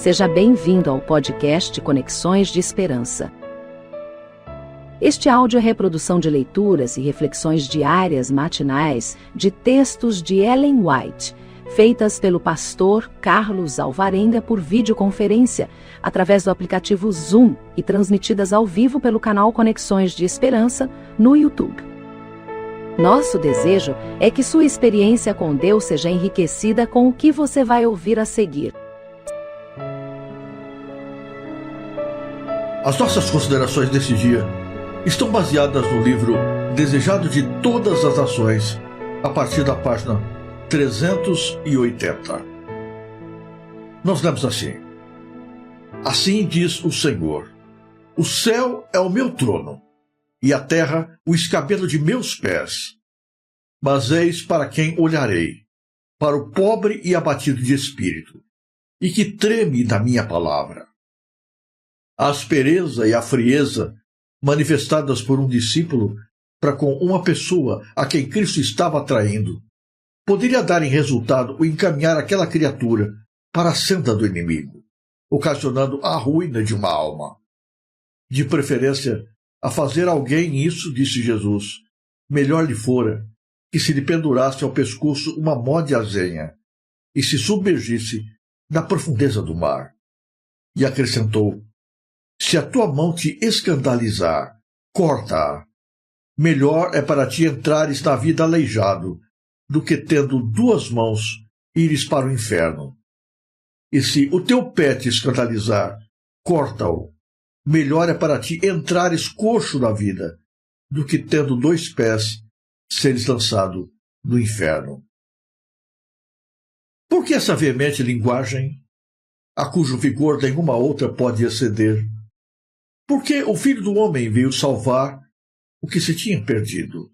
Seja bem-vindo ao podcast Conexões de Esperança. Este áudio é reprodução de leituras e reflexões diárias matinais de textos de Ellen White, feitas pelo pastor Carlos Alvarenga por videoconferência, através do aplicativo Zoom e transmitidas ao vivo pelo canal Conexões de Esperança no YouTube. Nosso desejo é que sua experiência com Deus seja enriquecida com o que você vai ouvir a seguir. As nossas considerações desse dia estão baseadas no livro Desejado de Todas as Nações, a partir da página 380. Nós lemos assim: Assim diz o Senhor: O céu é o meu trono, e a terra o escabelo de meus pés. Mas eis para quem olharei, para o pobre e abatido de espírito, e que treme da minha palavra. A aspereza e a frieza manifestadas por um discípulo para com uma pessoa a quem Cristo estava atraindo poderia dar em resultado o encaminhar aquela criatura para a senda do inimigo, ocasionando a ruína de uma alma. De preferência, a fazer alguém isso, disse Jesus, melhor lhe fora que se lhe pendurasse ao pescoço uma mó de azenha e se submergisse na profundeza do mar. E acrescentou: Se a tua mão te escandalizar, corta-a. Melhor é para ti entrares na vida aleijado, do que tendo duas mãos ires para o inferno. E se o teu pé te escandalizar, corta-o. Melhor é para ti entrares coxo na vida, do que tendo dois pés seres lançado no inferno. Por que essa veemente linguagem, a cujo vigor nenhuma outra pode exceder? Porque o Filho do Homem veio salvar o que se tinha perdido.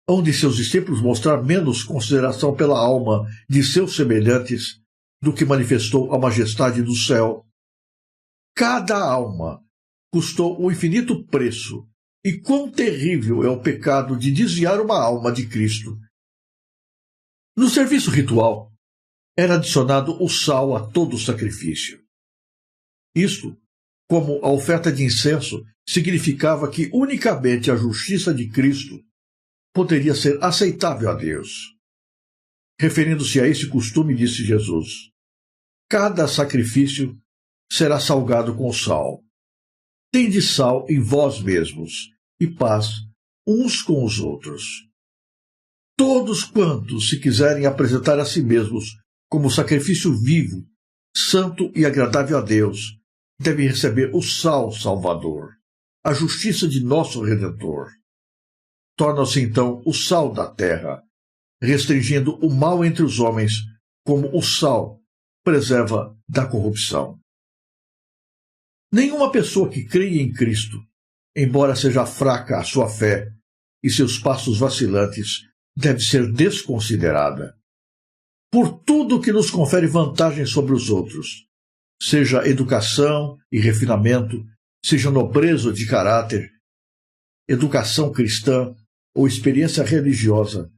Onde seus discípulos mostrar menos consideração pela alma de seus semelhantes do que manifestou a majestade do céu. Cada alma custou um infinito preço, e quão terrível é o pecado de desviar uma alma de Cristo. No serviço ritual, era adicionado o sal a todo o sacrifício. Isto, como a oferta de incenso, significava que unicamente a justiça de Cristo poderia ser aceitável a Deus. Referindo-se a esse costume, disse Jesus: Cada sacrifício será salgado com sal. Tende sal em vós mesmos, e paz uns com os outros. Todos quantos se quiserem apresentar a si mesmos como sacrifício vivo, santo e agradável a Deus, devem receber o sal salvador, a justiça de nosso Redentor. Torna-se então o sal da terra, restringindo o mal entre os homens, como o sal preserva da corrupção. Nenhuma pessoa que creia em Cristo, embora seja fraca a sua fé e seus passos vacilantes, deve ser desconsiderada. Por tudo que nos confere vantagem sobre os outros, seja educação e refinamento, seja nobreza de caráter, educação cristã ou experiência religiosa,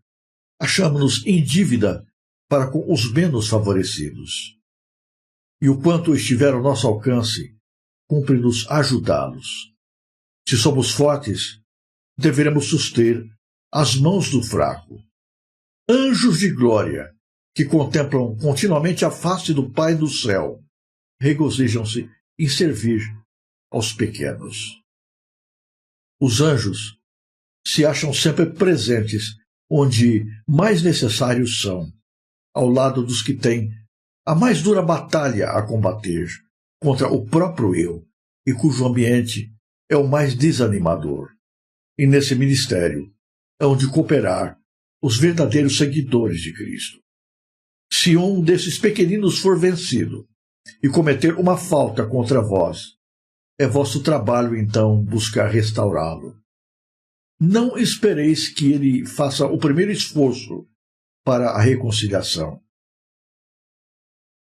achamos-nos em dívida para com os menos favorecidos. E o quanto estiver ao nosso alcance, cumpre-nos ajudá-los. Se somos fortes, deveremos suster as mãos do fraco. Anjos de glória, que contemplam continuamente a face do Pai do céu, regozijam-se em servir aos pequenos. Os anjos se acham sempre presentes onde mais necessários são, ao lado dos que têm a mais dura batalha a combater contra o próprio eu, e cujo ambiente é o mais desanimador. E nesse ministério é onde cooperar os verdadeiros seguidores de Cristo. Se um desses pequeninos for vencido e cometer uma falta contra vós, é vosso trabalho, então, buscar restaurá-lo. Não espereis que ele faça o primeiro esforço para a reconciliação.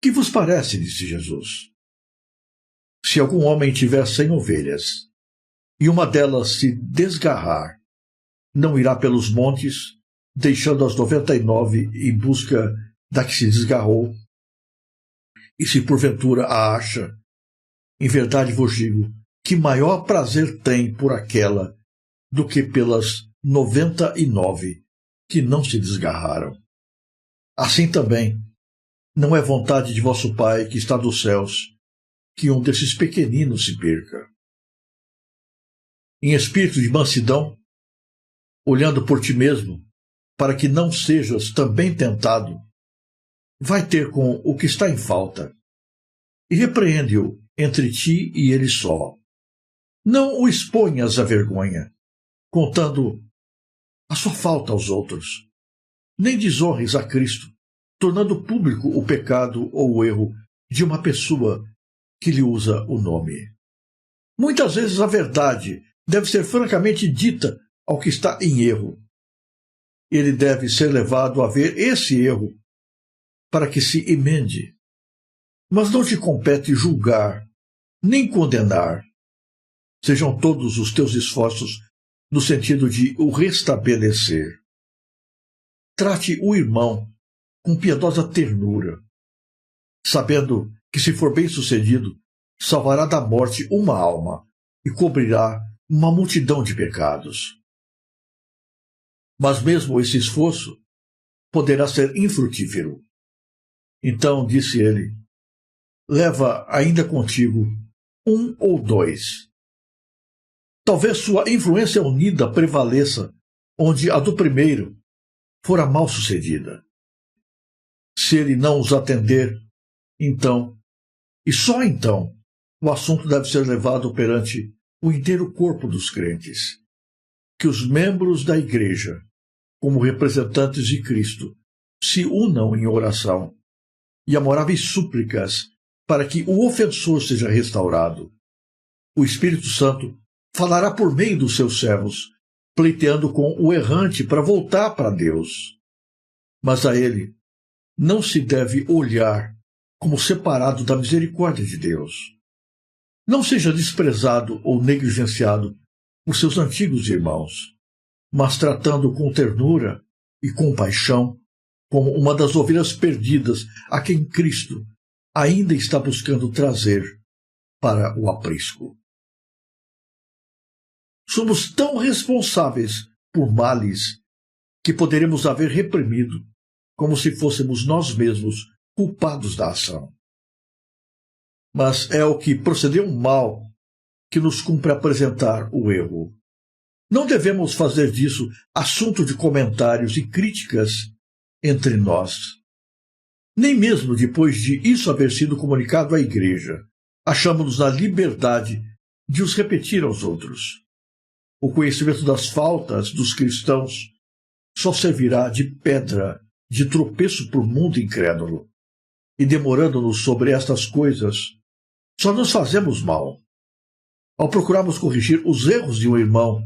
Que vos parece, disse Jesus? Se algum homem tiver 100 ovelhas, e uma delas se desgarrar, não irá pelos montes, deixando as 99 em busca da que se desgarrou, E se porventura a acha, em verdade vos digo que maior prazer tem por aquela do que pelas 99 que não se desgarraram. Assim também, não é vontade de vosso Pai que está dos céus que um desses pequeninos se perca. Em espírito de mansidão, olhando por ti mesmo, para que não sejas também tentado, vai ter com o que está em falta, e repreende-o entre ti e ele só. Não o exponhas à vergonha, contando a sua falta aos outros, nem desonres a Cristo, tornando público o pecado ou o erro de uma pessoa que lhe usa o nome. Muitas vezes a verdade deve ser francamente dita ao que está em erro. Ele deve ser levado a ver esse erro para que se emende. Mas não te compete julgar, nem condenar. Sejam todos os teus esforços no sentido de o restabelecer. Trate o irmão com piedosa ternura, sabendo que, se for bem-sucedido, salvará da morte uma alma e cobrirá uma multidão de pecados. Mas mesmo esse esforço poderá ser infrutífero. Então disse ele: leva ainda contigo 1 ou 2. Talvez sua influência unida prevaleça onde a do primeiro fora mal sucedida. Se ele não os atender, então, e só então, o assunto deve ser levado perante o inteiro corpo dos crentes, que os membros da Igreja, como representantes de Cristo, se unam em oração e amoráveis súplicas para que o ofensor seja restaurado. O Espírito Santo falará por meio dos seus servos, pleiteando com o errante para voltar para Deus. Mas a ele não se deve olhar como separado da misericórdia de Deus. Não seja desprezado ou negligenciado por seus antigos irmãos, mas tratando com ternura e compaixão como uma das ovelhas perdidas a quem Cristo ainda está buscando trazer para o aprisco. Somos tão responsáveis por males que poderemos haver reprimido como se fôssemos nós mesmos culpados da ação. Mas é o que procedeu mal que nos cumpre apresentar o erro. Não devemos fazer disso assunto de comentários e críticas entre nós. Nem mesmo depois de isso haver sido comunicado à Igreja, achamos-nos na liberdade de os repetir aos outros. O conhecimento das faltas dos cristãos só servirá de pedra de tropeço para o mundo incrédulo. E demorando-nos sobre estas coisas, só nos fazemos mal. Ao procurarmos corrigir os erros de um irmão,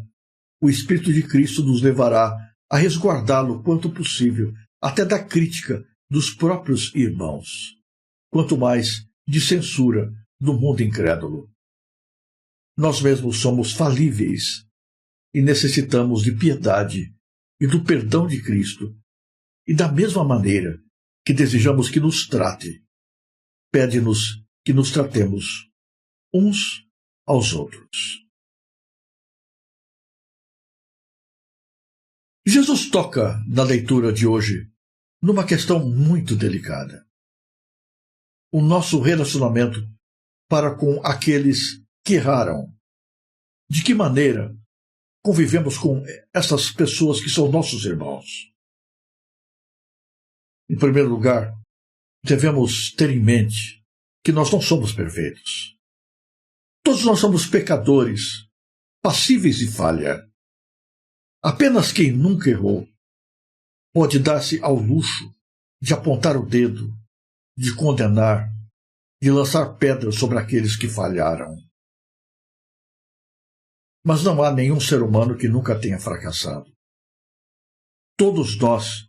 o Espírito de Cristo nos levará a resguardá-lo quanto possível, até da crítica dos próprios irmãos, quanto mais de censura do mundo incrédulo. Nós mesmos somos falíveis e necessitamos de piedade e do perdão de Cristo, e da mesma maneira que desejamos que nos trate, pede-nos que nos tratemos uns aos outros. Jesus toca na leitura de hoje numa questão muito delicada. O nosso relacionamento para com aqueles que erraram. De que maneira convivemos com essas pessoas que são nossos irmãos? Em primeiro lugar, devemos ter em mente que nós não somos perfeitos. Todos nós somos pecadores, passíveis de falha. Apenas quem nunca errou pode dar-se ao luxo de apontar o dedo, de condenar, de lançar pedras sobre aqueles que falharam. Mas não há nenhum ser humano que nunca tenha fracassado. Todos nós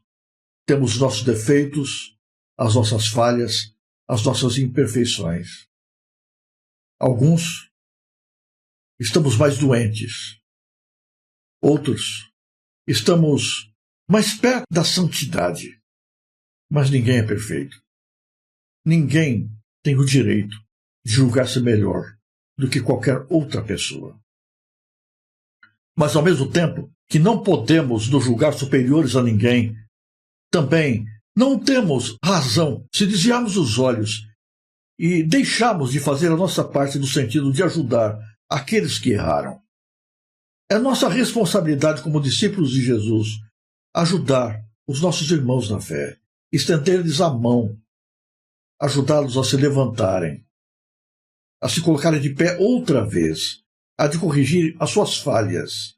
temos nossos defeitos, as nossas falhas, as nossas imperfeições. Alguns estamos mais doentes. Outros estamos mais perto da santidade. Mas ninguém é perfeito. Ninguém tem o direito de julgar-se melhor do que qualquer outra pessoa. Mas, ao mesmo tempo que não podemos nos julgar superiores a ninguém, também não temos razão se desviarmos os olhos e deixarmos de fazer a nossa parte no sentido de ajudar aqueles que erraram. É nossa responsabilidade como discípulos de Jesus ajudar os nossos irmãos na fé, estender-lhes a mão, ajudá-los a se levantarem, a se colocarem de pé outra vez, a de corrigir as suas falhas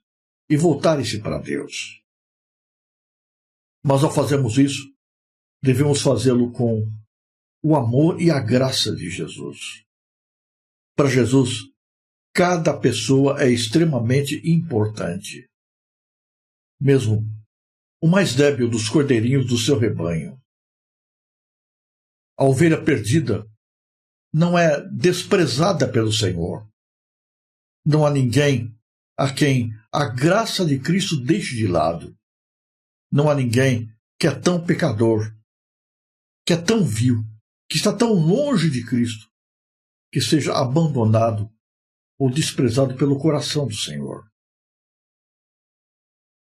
e voltarem-se para Deus. Mas ao fazermos isso, devemos fazê-lo com o amor e a graça de Jesus. Para Jesus, cada pessoa é extremamente importante. Mesmo o mais débil dos cordeirinhos do seu rebanho. A ovelha perdida não é desprezada pelo Senhor. Não há ninguém a quem a graça de Cristo deixe de lado. Não há ninguém que é tão pecador, que é tão vil, que está tão longe de Cristo, que seja abandonado ou desprezado pelo coração do Senhor.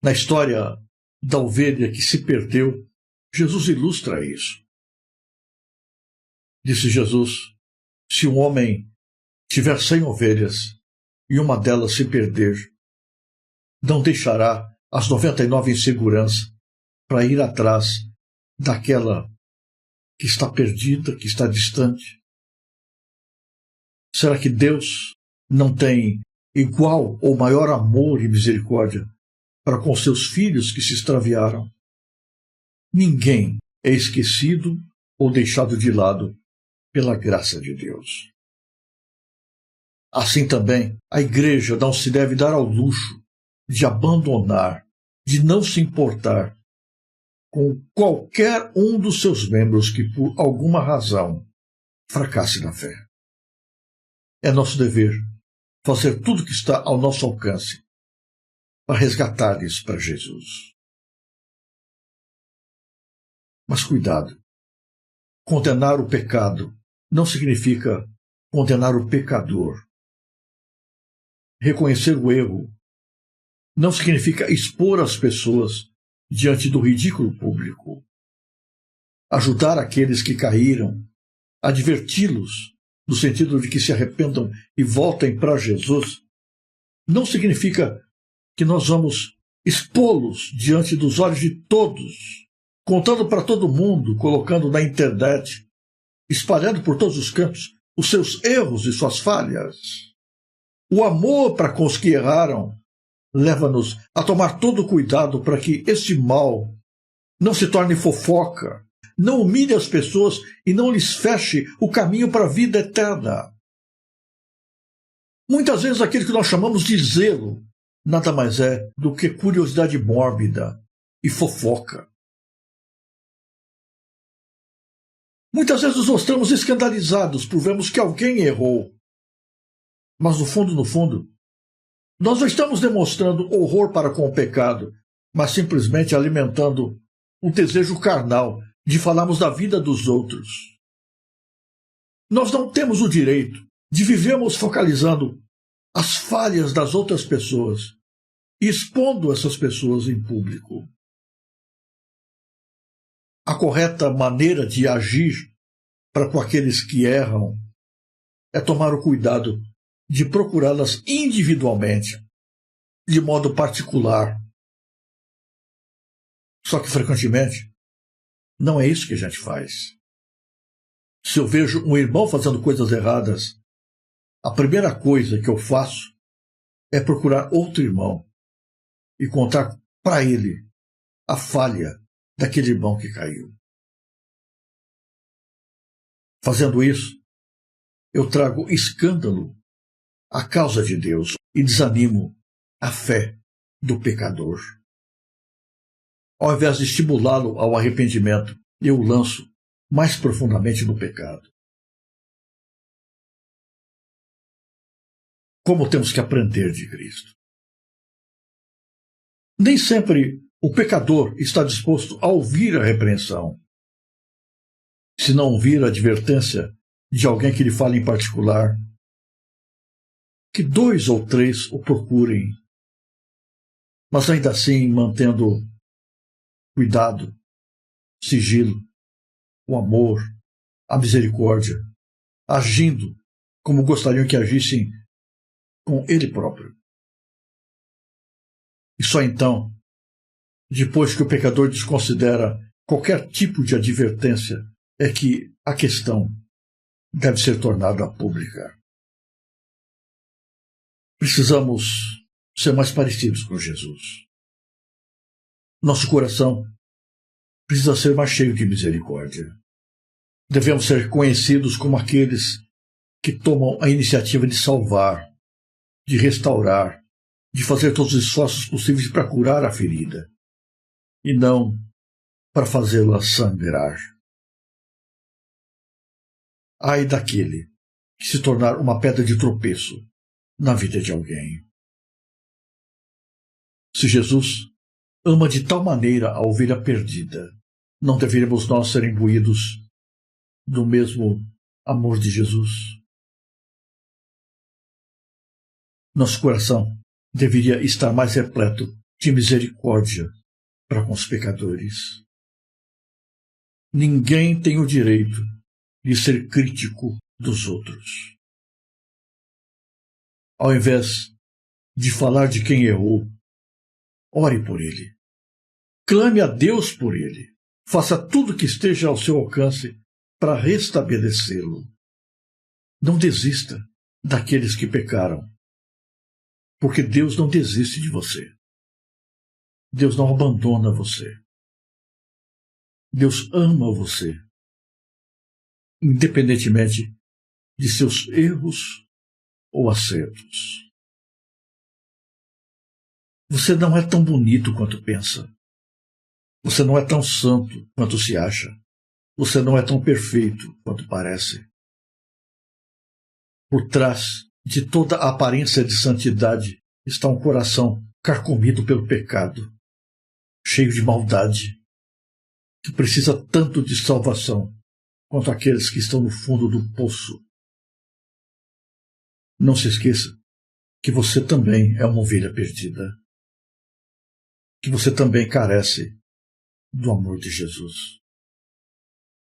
Na história da ovelha que se perdeu, Jesus ilustra isso. Disse Jesus: se um homem tiver 100 ovelhas e uma delas se perder, não deixará as 99 em segurança para ir atrás daquela que está perdida, que está distante? Será que Deus não tem igual ou maior amor e misericórdia para com seus filhos que se extraviaram? Ninguém é esquecido ou deixado de lado pela graça de Deus. Assim também, a igreja não se deve dar ao luxo de abandonar, de não se importar com qualquer um dos seus membros que, por alguma razão, fracasse na fé. É nosso dever fazer tudo o que está ao nosso alcance para resgatar-lhes para Jesus. Mas cuidado, condenar o pecado não significa condenar o pecador. Reconhecer o erro não significa expor as pessoas diante do ridículo público. Ajudar aqueles que caíram, adverti-los no sentido de que se arrependam e voltem para Jesus, não significa que nós vamos expô-los diante dos olhos de todos, contando para todo mundo, colocando na internet, espalhando por todos os cantos os seus erros e suas falhas. O amor para com os que erraram leva-nos a tomar todo o cuidado para que este mal não se torne fofoca, não humilhe as pessoas e não lhes feche o caminho para a vida eterna. Muitas vezes aquilo que nós chamamos de zelo nada mais é do que curiosidade mórbida e fofoca. Muitas vezes nos mostramos escandalizados por vermos que alguém errou. Mas no fundo, nós não estamos demonstrando horror para com o pecado, mas simplesmente alimentando um desejo carnal de falarmos da vida dos outros. Nós não temos o direito de vivermos focalizando as falhas das outras pessoas e expondo essas pessoas em público. A correta maneira de agir para com aqueles que erram é tomar o cuidado de procurá-las individualmente, de modo particular. Só que, frequentemente, não é isso que a gente faz. Se eu vejo um irmão fazendo coisas erradas, a primeira coisa que eu faço é procurar outro irmão e contar para ele a falha daquele irmão que caiu. Fazendo isso, eu trago escândalo à causa de Deus e desanimo a fé do pecador. Ao invés de estimulá-lo ao arrependimento, eu o lanço mais profundamente no pecado. Como temos que aprender de Cristo? Nem sempre o pecador está disposto a ouvir a repreensão. Se não ouvir a advertência, de alguém que lhe fale em particular, que 2 ou 3 o procurem, mas ainda assim mantendo cuidado, sigilo, o amor, a misericórdia, agindo como gostariam que agissem com ele próprio. E só então, depois que o pecador desconsidera qualquer tipo de advertência, é que a questão deve ser tornada pública. Precisamos ser mais parecidos com Jesus. Nosso coração precisa ser mais cheio de misericórdia. Devemos ser conhecidos como aqueles que tomam a iniciativa de salvar, de restaurar, de fazer todos os esforços possíveis para curar a ferida, e não para fazê-la sangrar. Ai daquele que se tornar uma pedra de tropeço na vida de alguém. Se Jesus ama de tal maneira a ovelha perdida, não deveríamos nós ser imbuídos do mesmo amor de Jesus? Nosso coração deveria estar mais repleto de misericórdia para com os pecadores. Ninguém tem o direito de ser crítico dos outros. Ao invés de falar de quem errou, ore por ele. Clame a Deus por ele. Faça tudo que esteja ao seu alcance para restabelecê-lo. Não desista daqueles que pecaram, porque Deus não desiste de você. Deus não abandona você. Deus ama você, independentemente de seus erros ou acertos. Você não é tão bonito quanto pensa. Você não é tão santo quanto se acha. Você não é tão perfeito quanto parece. Por trás de toda a aparência de santidade está um coração carcomido pelo pecado, cheio de maldade, que precisa tanto de salvação quanto aqueles que estão no fundo do poço. Não se esqueça que você também é uma ovelha perdida, que você também carece do amor de Jesus.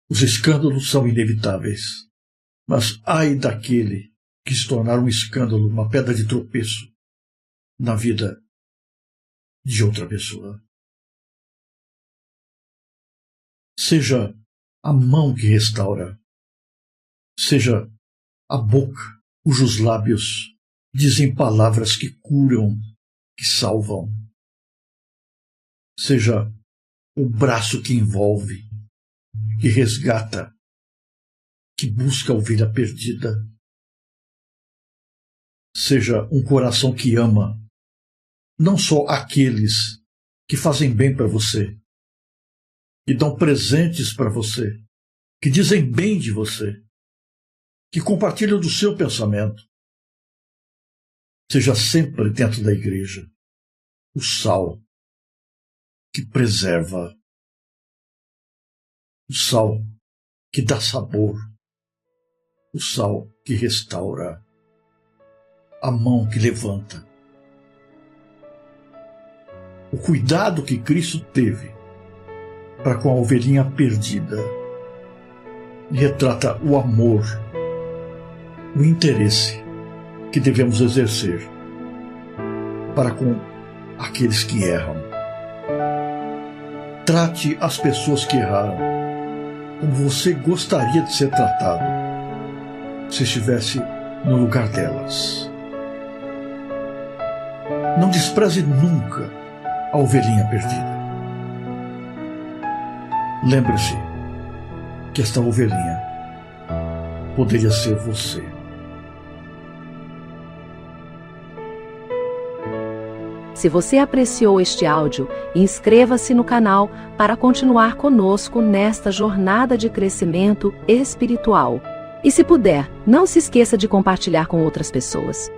Os escândalos são inevitáveis, mas ai daquele que se tornar um escândalo, uma pedra de tropeço na vida de outra pessoa. Seja a mão que restaura, seja a boca cujos lábios dizem palavras que curam, que salvam, seja o braço que envolve, que resgata, que busca a ovelha perdida, seja um coração que ama, não só aqueles que fazem bem para você, que dão presentes para você, que dizem bem de você, que compartilham do seu pensamento. Seja sempre dentro da igreja o sal que preserva, o sal que dá sabor, o sal que restaura, a mão que levanta. O cuidado que Cristo teve para com a ovelhinha perdida retrata o amor, o interesse que devemos exercer para com aqueles que erram. Trate as pessoas que erraram como você gostaria de ser tratado se estivesse no lugar delas. Não despreze nunca a ovelhinha perdida. Lembre-se que esta ovelhinha poderia ser você. Se você apreciou este áudio, inscreva-se no canal para continuar conosco nesta jornada de crescimento espiritual. E se puder, não se esqueça de compartilhar com outras pessoas.